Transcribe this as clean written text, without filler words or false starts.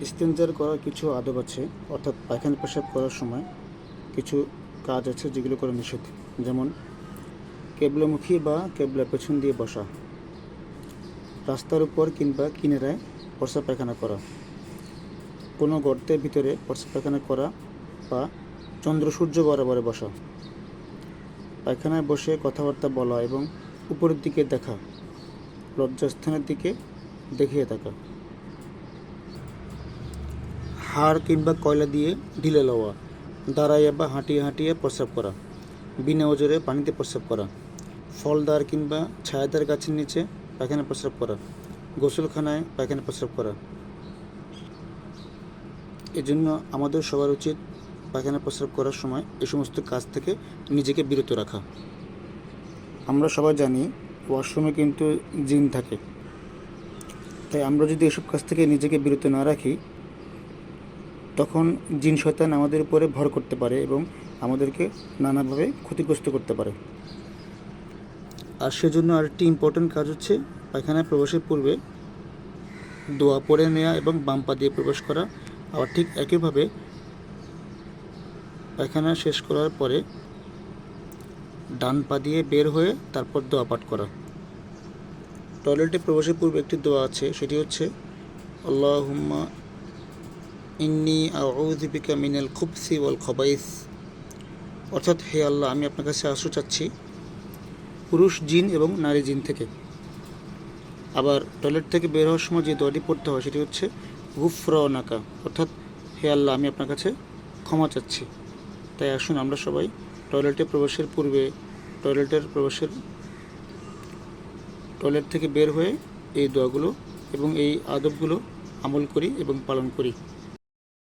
ইস্তেঞ্জার করার কিছু আদব আছে, অর্থাৎ পায়খানা পেশাব করার সময় কিছু কাজ আছে যেগুলো করা নিষেধ। যেমন কেবলামুখী বা কেবলা পেছন দিয়ে বসা, রাস্তার উপর কিংবা কিনারায় প্রস্রাব পায়খানা করা, কোনো গর্তের ভিতরে প্রস্রাব পায়খানা করা বা চন্দ্র সূর্য বরাবরে বসা, পায়খানায় বসে কথাবার্তা বলা এবং উপরের দিকে দেখা, লজ্জাস্থানের দিকে দেখিয়ে থাকা, হাড় কিংবা কয়লা দিয়ে ঢিলে লওয়া, দাঁড়াইয়া বা হাঁটিয়ে হাঁটিয়ে প্রস্রাব করা, বিনা ওজরে পানিতে প্রস্রাব করা, ফলদার কিংবা ছায়াদার গাছের নিচে পায়খানা প্রস্রাব করা, গোসলখানায় পায়খানা প্রস্রাব করা। এজন্য আমাদের সবার উচিত পায়খানা প্রস্রাব করার সময় এই সমস্ত কাজ থেকে নিজেকে বিরত রাখা। আমরা সবাই জানি ওয়াশরুমে কিন্তু জিন থাকে, তাই আমরা যদি এসব কাজ থেকে নিজেকে বিরত না রাখি তখন জিন শয়তান আমাদের উপরে ভর করতে পারে এবং আমাদেরকে নানাভাবে ক্ষতিগ্রস্ত করতে পারে। আর সেজন্য আরেকটি ইম্পর্ট্যান্ট কাজ হচ্ছে পায়খানায় প্রবেশের পূর্বে দোয়া পড়ে নেওয়া এবং বাম পা দিয়ে প্রবেশ করা। আবার ঠিক একইভাবে পায়খানা শেষ করার পরে ডান পা দিয়ে বের হয়ে তারপর দোয়া পাঠ করা। টয়লেটে প্রবেশের পূর্বে একটি দোয়া আছে, সেটি হচ্ছে আল্লাহুম্মা ইন্নী আউযু বিকা মিনাল খুবসি ওয়াল খবাইস, অর্থাৎ হে আল্লাহ, আমি আপনার কাছে আশ্রয় চাচ্ছি পুরুষ জিন এবং নারী জিন থেকে। আবার টয়লেট থেকে বের হওয়ার সময় যে দোয়াটি পড়তে হয় সেটি হচ্ছে গুফরানাকা, অর্থাৎ হে আল্লাহ, আমি আপনার কাছে ক্ষমা চাচ্ছি। তাই আসুন আমরা সবাই টয়লেটে প্রবেশের পূর্বে টয়লেট থেকে বের হয়ে এই দোয়াগুলো এবং এই আদবগুলো আমল করি এবং পালন করি।